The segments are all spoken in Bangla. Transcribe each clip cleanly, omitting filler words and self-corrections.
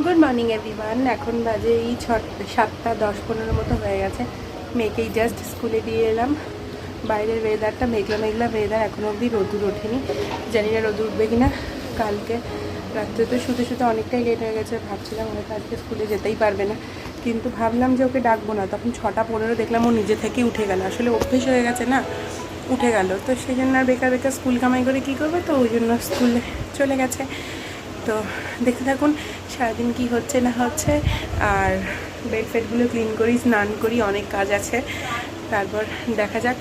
Good morning everyone. এখন বাজে এই 7:10-15 মতো হয়ে গেছে। মেয়েকেই জাস্ট স্কুলে দিয়ে এলাম। বাইরের ওয়েদারটা মেঘলা মেঘলা ওয়েদার, এখনও অবধি রোদুর ওঠেনি। জানি না রোদ উঠবে কিনা। কালকে রাত্রে তো শুতে শুতে অনেকটাই লেট হয়ে গেছে। ভাবছিলাম হয়তো আজকে স্কুলে যেতেই পারবে না, কিন্তু ভাবলাম যে ওকে ডাকবো না। তখন 6:15 দেখলাম ও নিজে থেকেই উঠে গেল। আসলে অভ্যেস হয়ে গেছে না, উঠে গেল। তো সেই জন্য আর বেকার বেকার স্কুল কামাই করে কী করবে, তো ওই জন্য স্কুলে চলে গেছে। তো দেখতে থাকুন সারাদিন কি হচ্ছে না হচ্ছে। আর বেড ফেডগুলো ক্লিন করি, স্নান করি, অনেক কাজ আছে। তারপর দেখা যাক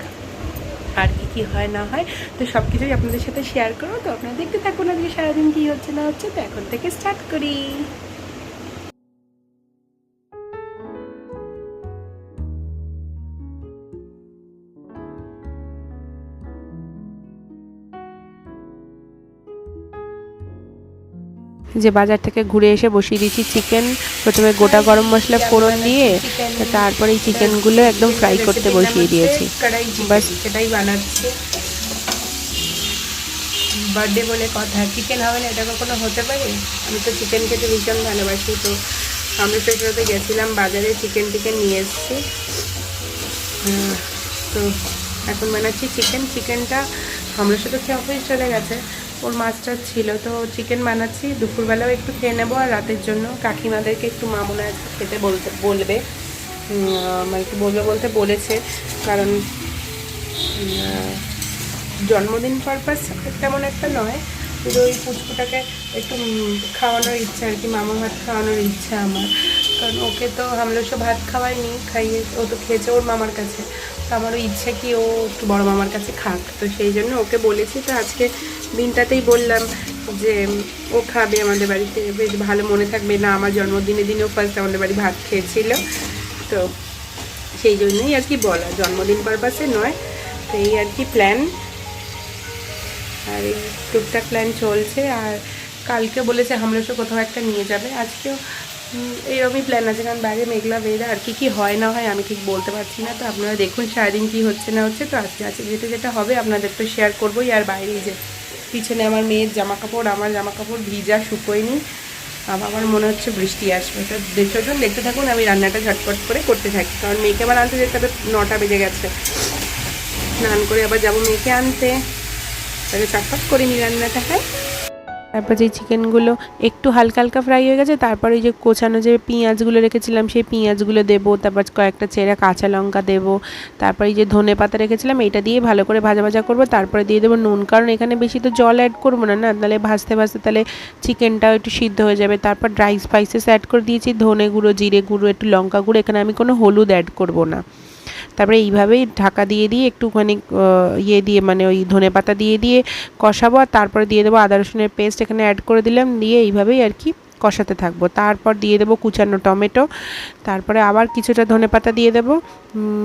আর কি হয় না হয়। তো সব কিছুই আপনাদের সাথে শেয়ার করবো। তো আপনারা দেখতে থাকুন আজকে সারাদিন কি হচ্ছে না হচ্ছে। তো এখন থেকে স্টার্ট করি। যে বাজার থেকে ঘুরে এসে বসিয়ে দিয়েছি চিকেন। প্রথমে গোটা গরম মশলা ফোড়ন দিয়ে তারপরে এই চিকেনগুলো একদম ফ্রাই করতে বসিয়ে দিয়েছি। বাস সেটাই বানাচ্ছি। বার্থডে বলে কথা, চিকেন হবে না এটা কখনো হতে পারে? আমি তো চিকেন খেতে ভীষণ ভালোবাসি। তো আমরা সাথে গেছিলাম বাজারে, চিকেন নিয়ে এসেছি। তো এখন বানাচ্ছি চিকেনটা আমরা সাথে খেয়ে অফিস চলে গেছে, ওর মাছটা ছিল। তো চিকেন বানাচ্ছি, দুপুরবেলাও একটু খেয়ে নেবো। আর রাতের জন্য কাকিমাদেরকে একটু মামুনা খেতে বলবে, মানে কি বলতে বলেছে। কারণ জন্মদিন পারপাস তেমন একটা নয়, শুধু ওই পুচকুটাকে একটু খাওয়ানোর ইচ্ছা আর কি, মামা ভাত খাওয়ানোর ইচ্ছা আমার। কারণ ওকে তো আমরা সব ভাত খাইয়ে ও তো খেয়েছে ওর মামার কাছে। তো আমারও ইচ্ছে কি ও একটু বড় মামার কাছে খাক। তো সেই জন্য ওকে বলেছি। তো আজকে দিনটাতেই বললাম যে ও খাবে আমাদের বাড়িতে, বেশ ভালো মনে থাকবে। না আমার জন্মদিনের দিনেও ফার্স্ট আমাদের বাড়ি ভাত খেয়েছিল। তো সেই জন্যই আর কি বলা, জন্মদিন পারপাসে নয়। তো এই আর কি প্ল্যান, আর এই টুকটাক প্ল্যান চলছে। আর কালকে বলেছে হামলেশো কোথাও একটা নিয়ে যাবে। আজকেও এইরকমই প্ল্যান আছে, কারণ বাইরে মেঘলা ওয়েদার। আর কি হয় না হয় আমি ঠিক বলতে পারছি না। তো আপনারা দেখুন সারাদিন কী হচ্ছে না হচ্ছে। তো আজকে যেটা হবে আপনাদের তো শেয়ার করবোই। আর বাইরে যে পিছনে আমার মেয়ের জামাকাপড়, আমার জামাকাপড় ভিজা, শুকোয়নি। আমার মনে হচ্ছে বৃষ্টি আসবে। তো দেখতে থাকুন। আমি রান্নাটা ঝটপট করে করতে থাকি, কারণ মেয়েকে আবার আনতে যেতে হবে। 9টা বেজে গেছে। স্নান করে আবার যাবো মেয়েকে আনতে। তাহলে চটপট করে নিই রান্নাটা। হয় তারপর যে চিকেনগুলো একটু হালকা হালকা ফ্রাই হয়ে গেছে, তারপর এই যে কোচানো যে পেঁয়াজগুলো রেখেছিলাম সেই পেঁয়াজগুলো দেবো। তারপর কয়েকটা চেরা কাঁচা লঙ্কা দেবো। তারপর এই যে ধনে পাতা রেখেছিলাম এটা দিয়ে ভালো করে ভাজা করবো। তারপরে দিয়ে দেবো নুন, কারণ এখানে বেশি তো জল অ্যাড করবো না, তাহলে ভাজতে তাহলে চিকেনটাও একটু সিদ্ধ হয়ে যাবে। তারপর ড্রাই স্পাইসেস অ্যাড করে দিয়েছি, ধনে গুঁড়ো, জিরে গুঁড়ো, একটু লঙ্কা গুঁড়ো। এখানে আমি কোনো হলুদ অ্যাড করবো না। তারপরে এইভাবেই ঢাকা দিয়ে একটুখানি দিয়ে মানে ওই ধনে পাতা দিয়ে কষাবো। আর তারপরে দিয়ে দেবো আদা রসুনের পেস্ট, এখানে অ্যাড করে দিলাম। দিয়ে এইভাবেই আর কি কষাতে থাকবো। তারপর দিয়ে দেবো কুচানো টমেটো। তারপরে আবার কিছুটা ধনে পাতা দিয়ে দেবো।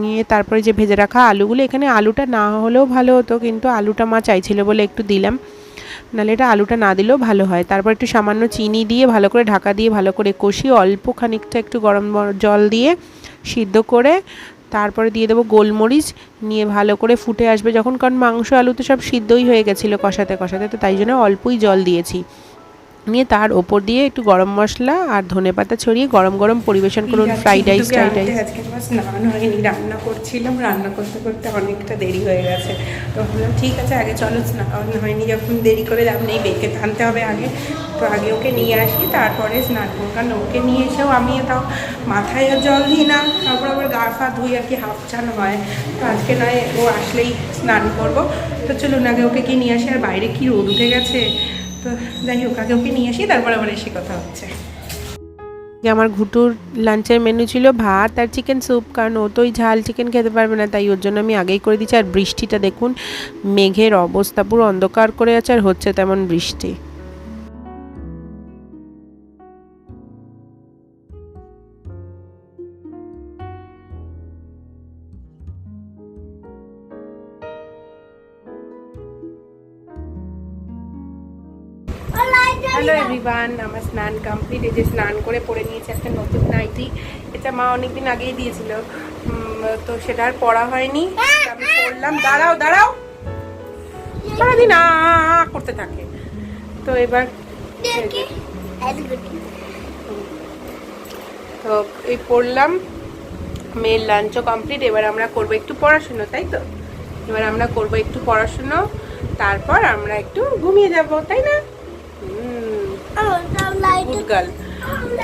নিয়ে তারপরে যে ভেজে রাখা আলুগুলো, এখানে আলুটা না হলেও ভালো হতো, কিন্তু আলুটা মা চাইছিল বলে একটু দিলাম, নাহলে এটা আলুটা না দিলেও ভালো হয়। তারপর একটু সামান্য চিনি দিয়ে ভালো করে ঢাকা দিয়ে ভালো করে কষিয়ে অল্প খানিকটা একটু গরম জল দিয়ে সিদ্ধ করে তারপরে দিয়ে দেবো গোলমরিচ। নিয়ে ভালো করে ফুটে আসবে যখন, কারণ মাংস আলু তো সব সিদ্ধই হয়ে গেছিলো কষাতে। তো তাই জন্য অল্পই জল দিয়েছি। নিয়ে তার ওপর দিয়ে একটু গরম মশলা আর ধনেপাতা ছড়িয়ে গরম পরিবেশন করুন। ফ্রাইড রাইস আজকে আমার স্নান হয়নি, রান্না করছিলাম। রান্না করতে করতে অনেকটা দেরি হয়ে গেছে। তো ভাবলাম ঠিক আছে আগে চলো, স্নান হয়নি যখন দেরি করে লাভ নেই, বেঁকে টানতে হবে আগে। তো আগে ওকে নিয়ে আসি, তারপরে স্নান করবো। কারণ ওকে নিয়ে এসেও আমি তাও মাথায় জল দিই না, তারপর আবার গা ফা ধুই আর কি, হাফ চান হয়। তো আজকে নয়, ও আসলেই স্নান করবো। তো চলুন আগে ওকে কি নিয়ে আসি। আর বাইরে কি রোদ উঠে গেছে। তো যাই হোক আগে ওকে নিয়ে আসি, তারপর আবার এসে কথা হচ্ছে। আমার ঘুটুর লাঞ্চের মেনু ছিল ভাত আর চিকেন স্যুপ, কারণ ও তো ওই ঝাল চিকেন খেতে পারবে না, তাই ওর জন্য আমি আগেই করে দিচ্ছি। আর বৃষ্টিটা দেখুন, মেঘের অবস্থা পুরো অন্ধকার করে আছে, আর হচ্ছে তেমন বৃষ্টি। হ্যালো এভরিওয়ান, আমার স্নান কমপ্লিট। এই যে স্নান করে পরে নিয়েছি একটা নতুন নাইটি। এটা মা অনেকদিন আগেই দিয়েছিল, তো সেটা আর পরা হয়নি। আমি পরলাম। দাঁড়াও সারাদিন করতে থাকে। তো এবার তো এই পড়লাম, মেয়ের লাঞ্চও কমপ্লিট। এবার আমরা করবো একটু পড়াশুনো, তাই তো? এবার আমরা করবো একটু পড়াশুনো, তারপর আমরা একটু ঘুমিয়ে যাব, তাই না? Good girl.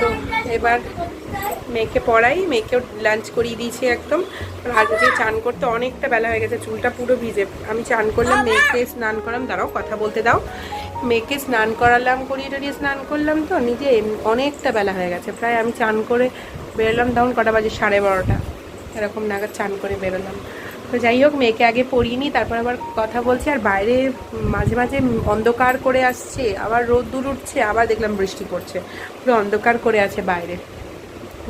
তো এবার মেয়েকে পড়াই, মেয়েকেও লাঞ্চ করিয়ে দিয়েছি একদম। আজকে চান করতে অনেকটা বেলা হয়ে গেছে, চুলটা পুরো ভিজে। আমি চান করলাম, মেয়েকে স্নান করালাম, দাঁড়াও কথা বলতে দাও। মেয়েকে স্নান করালাম, করিয়ে টরিয়ে স্নান করলাম, তো নিজে অনেকটা বেলা হয়ে গেছে প্রায়। আমি চান করে বেরোলাম তখন কটা বাজে, 12:30 এরকম নাগাদ চান করে বেরোলাম। তো যাই হোক, মেয়েকে আগে পড়িয়ে নিই, তারপর আবার কথা বলছি। আর বাইরে মাঝে মাঝে অন্ধকার করে আসছে, আবার রোদ্দুর উঠছে, আবার দেখলাম বৃষ্টি পড়ছে, পুরো অন্ধকার করে আছে বাইরে।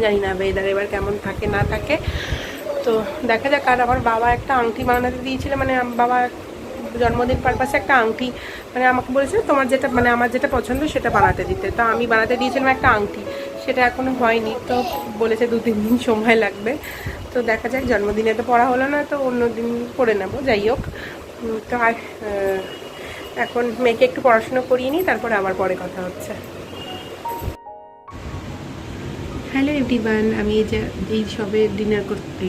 জানি না ওয়েদার এবার কেমন থাকে না থাকে, তো দেখা যাক। আর আমার বাবা একটা আংটি বানাতে দিয়েছিল, মানে বাবা জন্মদিন পারপাসে একটা আংটি, মানে আমাকে বলেছিল তোমার যেটা, মানে আমার যেটা পছন্দ সেটা বানাতে দিতে। তো আমি বানাতে দিয়েছিলাম একটা আংটি, সেটা এখনও হয়নি, তো বলেছে 2-3 দিন সময় লাগবে। তো দেখা যাক, জন্মদিনে তো পড়া হলো না, তো অন্য দিন পড়ে নেবো। যাই হোক, তো আর এখন মেয়েকে একটু পড়াশুনো করিয়ে নিই, তারপরে আবার পরে কথা হচ্ছে। হ্যালো এভরিওয়ান, আমি এই সবে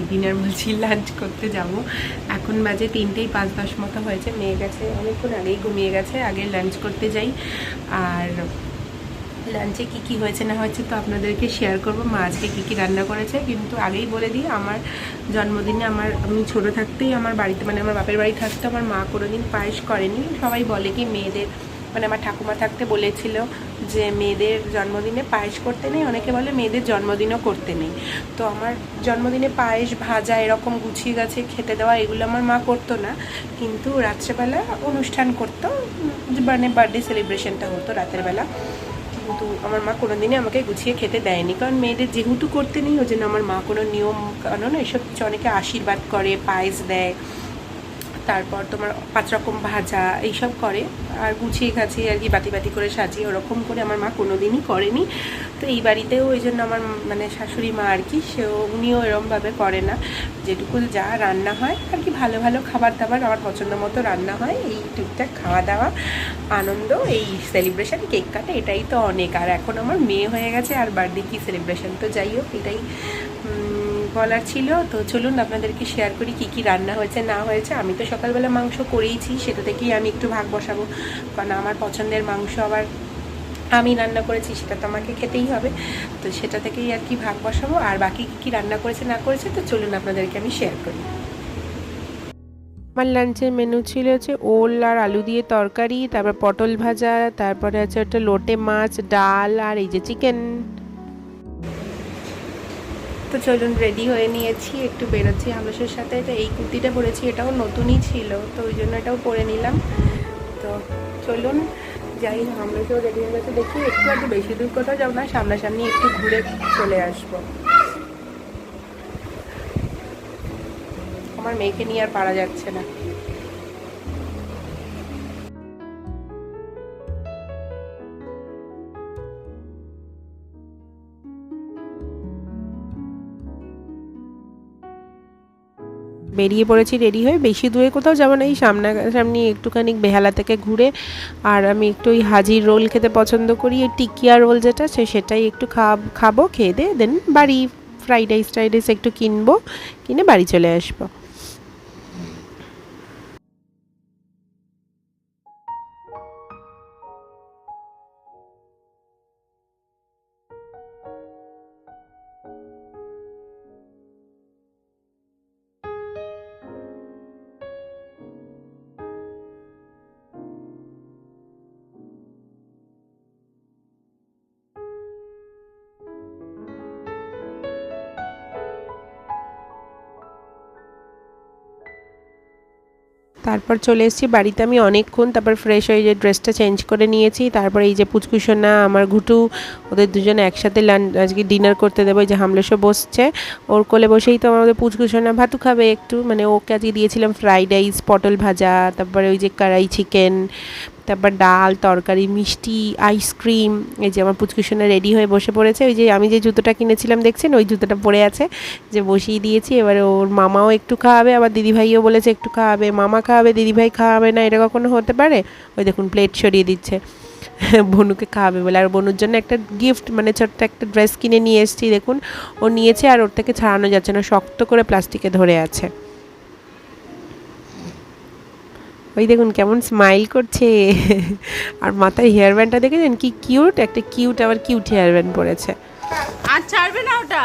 ডিনার বলছি, লাঞ্চ করতে যাব। এখন বাজে 3:05 মতো হয়েছে। মেয়ে গেছে অনেকক্ষণ আগেই, ঘুমিয়ে গেছে, আগে লাঞ্চ করতে যাই। আর লাঞ্চে কী কী হয়েছে না হয়েছে তো আপনাদেরকে শেয়ার করব। মা আজকে কী কী রান্না করেছে, কিন্তু আগেই বলে দিই, আমার জন্মদিনে আমি ছোট থাকতেই আমার বাড়িতে, মানে আমার বাপের বাড়ি থাকতে আমার মা কোনোদিন পায়েস করেনি। সবাই বলে কি মেয়েদের, মানে আমার ঠাকুমা থাকতে বলেছিল যে মেয়েদের জন্মদিনে পায়েস করতে নেই, অনেকে বলে মেয়েদের জন্মদিনও করতে নেই। তো আমার জন্মদিনে পায়েস, ভাজা এরকম গুছিয়ে গাছে খেতে দেওয়া এগুলো আমার মা করতো না, কিন্তু রাত্রেবেলা অনুষ্ঠান করতো, মানে বার্থডে সেলিব্রেশনটা হতো রাতের বেলা। কিন্তু আমার মা কোনো দিনই আমাকে গুছিয়ে খেতে দেয়নি, কারণ মেয়েদের যেহেতু করতে নেই, ওই জন্য আমার মা কোনো নিয়ম কানুন এসব কিছু, অনেকে আশীর্বাদ করে, পায়েস দেয়, তারপর তোমার 5 রকম ভাজা এইসব করে, আর গুছিয়ে গাছিয়ে আর কি বাতি বাতি করে সাজিয়ে ওরকম করে আমার মা কোনো দিনই করেনি। তো এই বাড়িতেও ওই জন্য আমার মানে শাশুড়ি মা আর কি, উনিও এরমভাবে করে না। যেটুকু যা রান্না হয় আর কি, ভালো ভালো খাবার দাবার আমার পছন্দ মতো রান্না হয়, এই টুকটাক খাওয়া দাওয়া, আনন্দ, এই সেলিব্রেশন, কেক কাটা, এটাই তো অনেক। আর এখন আমার মেয়ে হয়ে গেছে, আর বার্থডে কি সেলিব্রেশন। তো যাই হোক, এটাই বলার ছিল। তো চলুন আপনাদেরকে শেয়ার করি কী কী রান্না হয়েছে না হয়েছে। আমি তো সকালবেলা মাংস করেইছি, সেটা থেকেই আমি একটু ভাগ বসাবো, কারণ আমার পছন্দের মাংস আবার আমি রান্না করেছি, সেটা তো আমাকে খেতেই হবে। তো সেটা থেকেই আর কি ভাগ বসাবো। আর বাকি কী কী রান্না করেছে না করেছে তো চলুন আপনাদেরকে আমি শেয়ার করি। আমার লাঞ্চের মেনু ছিল হচ্ছে ওল আর আলু দিয়ে তরকারি, তারপর পটল ভাজা, তারপরে আছে একটা লোটে মাছ, ডাল, আর এই যে চিকেন। তো চলুন, রেডি হয়ে নিয়েছি, একটু বেরোচ্ছি হামলেশের সাথে। তো এই কুর্তিটা পরেছি, এটাও নতুনই ছিল, তো ওই জন্য এটাও পরে নিলাম। তো চলুন যাই, হামলেশেও রেডি হয়ে গেছে। দেখি একটু বেশি দূর কোথাও যাবো না, সামনাসামনি একটু ঘুরে চলে আসবো। আমার মেয়েকে নিয়ে আর পারা যাচ্ছে না। বেরিয়ে পড়েছি রেডি হয়ে, বেশি দূরে কোথাও যাবো না, এই সামনাসামনি একটুখানি বেহালা থেকে ঘুরে। আর আমি একটু ওই হাজির রোল খেতে পছন্দ করি, এই টিকিয়া রোল যেটা, সেটাই একটু খাবো, খেয়ে দিয়ে দেন বাড়ি। ফ্রাইড রাইস একটু কিনবো, কিনে বাড়ি চলে আসবো। তারপর চলে এসেছি বাড়িতে আমি অনেকক্ষণ, তারপর ফ্রেশ হয়ে যে ড্রেসটা চেঞ্জ করে নিয়েছি। তারপর এই যে পুচকুসোনা আমার ঘুটু, ওদের দুজনে একসাথে আজকে ডিনার করতে দেবো। এই যে হামলেশও বসছে, ওর কোলে বসেই তো আমাদের পুচকুসোনা ভাতু খাবে একটু, মানে ওকে আজকে দিয়েছিলাম ফ্রাইড রাইস, পটল ভাজা, তারপরে ওই যে কড়াই চিকেন, তারপর ডাল, তরকারি, মিষ্টি, আইসক্রিম। এই যে আমার পুচকুসোনা রেডি হয়ে বসে পড়েছে। ওই যে আমি যে জুতোটা কিনেছিলাম দেখছেন, ওই জুতোটা পরে আছে, যে বসিয়ে দিয়েছি। এবারে ওর মামাও একটু খাওয়াবে, আবার দিদিভাইও বলেছে একটু খাওয়াবে। মামা খাওয়াবে, দিদিভাই খাওয়াবে না, এটা কখনো হতে পারে? ওই দেখুন প্লেট সরিয়ে দিচ্ছে। বনুকে খাওয়াবে বলে। আর বনুর জন্য একটা গিফট মানে ছোট্ট একটা ড্রেস কিনে নিয়ে এসেছি, দেখুন ও নিয়েছে আর ওর থেকে ছাড়ানো যাচ্ছে না, শক্ত করে প্লাস্টিকে ধরে আছে। ওই দেখুন কেমন স্মাইল করছে আর মাথায় হেয়ার ব্যান্ডটা দেখেছেন কি কিউট, একটা কিউট আবার কিউট হেয়ার ব্যান্ড পরেছে। আর ছাড়বে না ওটা,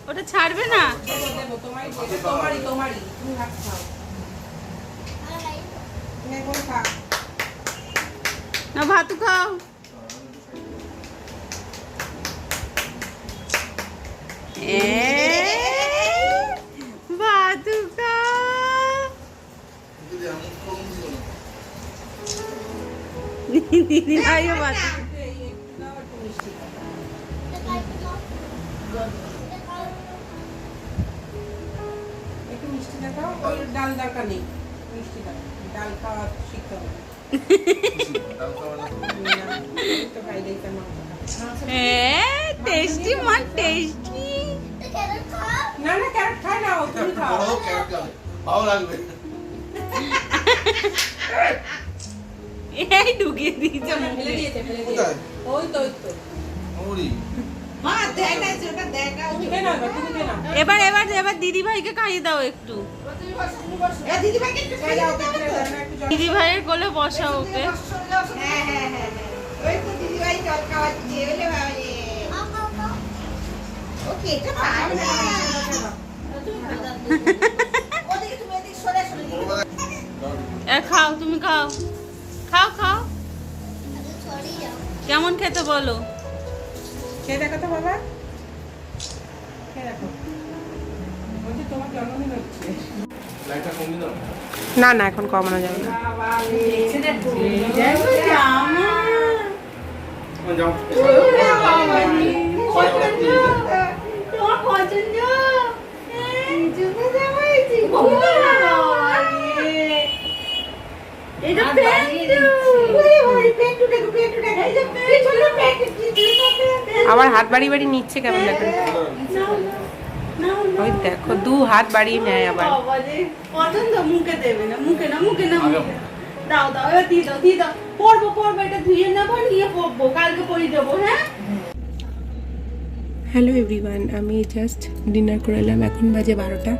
ওটা ছাড়বে না। না ভাত খাও। ভাত খাও। দিদি ভাইও ভাত। একটু মিষ্টি দেখাও, ওই ডাল দরকার নেই, মিষ্টি দাও, ডাল খাওয়া শিখতে হবে। তো খাইলেই তো টেস্টি মা টেস্টি। না না, ক্যারেট খাই না, তুমি খাও। ভালো লাগবে। এই ঢুকিয়ে দিয়েছে ফেলে দিয়েছে, ফেলে দিয়েছে। ওই তো, ওই তো। আমরি। মা দেখাইছে ওটা দেখা। তুমি খেয়ে নাও, তুমি খেয়ে নাও। এবার এবার এবার দিদি ভাইকে খাইয়ে দাও একটু। দিদি ভাইকে একটু খাইয়ে দাও, একটু জল। দিদি ভাইয়ের কোলে বসাও ওকে। ওই তো দিদি ভাই জল খাওয়াচ্ছে বলে ভাবে ওকে এটা পারবে না ওদিকে তুমি এদিকে সরে সরে খাও তুমি খাও, খাও খাও। কেমন খেতে বলো? খেয়ে দেখো তো বাবা, খেয়ে দেখো। বলছি তোমার জন্মদিন হচ্ছে। লাইটটা কমিয়ে দাও। না না, এখন কমানো যাবে না। যাও। তোমার পছন্দ জুমে যাওয়াইছি এটা পেন্টু ওরে ওরে পেন্টু দেখো এই যে পেন্টু পেন্টু আবার হাত বাড়িয়ে বাড়িয়ে নিচ্ছে কেমন দেখেন, ওই দেখো দু হাত বাড়িয়ে নেয় আবার। পছন্দ মুখে দেবে না, মুখে না, মুখে না। দাও দাও এবার দিয়ে দাও, দিয়ে দাও। পরবো পরবো, এটা ধুয়ে নেবো, নিয়ে পরবো, কালকে পরিয়ে দেবো। হ্যাঁ হ্যালো এভরিওয়ান, আমি জাস্ট ডিনার করে এলাম, এখন বাজে 12টা।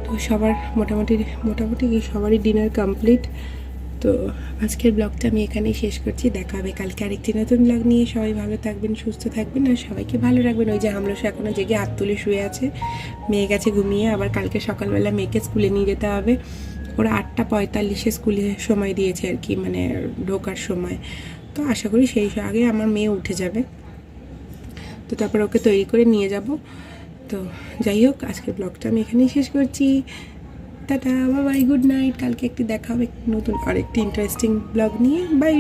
তো সবার মোটামুটি সবারই ডিনার কমপ্লিট। তো আজকের ব্লগটা আমি এখানেই শেষ করছি, দেখা হবে কালকে আরেকটি নতুন ব্লগ নিয়ে। সবাই ভালো থাকবেন, সুস্থ থাকবেন আর সবাইকে ভালো রাখবেন। ওই যে হামলসা এখনও জেগে হাত তুলে শুয়ে আছে, মেয়ে গেছে ঘুমিয়ে, আবার কালকে সকালবেলা মেয়েকে স্কুলে নিয়ে যেতে হবে। ওরা 8:45 স্কুলে সময় দিয়েছে আর কি, মানে ঢোকার সময়। তো আশা করি সেই আগে আমার মেয়ে উঠে যাবে, তো তারপর ওকে তৈরি করে নিয়ে যাব। তো যাই হোক, আজকের ব্লগটা আমি এখানেই শেষ করছি। Tata, bye bye, good night. কালকে একটি দেখা হবে নতুন আরেকটি ইন্টারেস্টিং ব্লগ নিয়ে। বাই।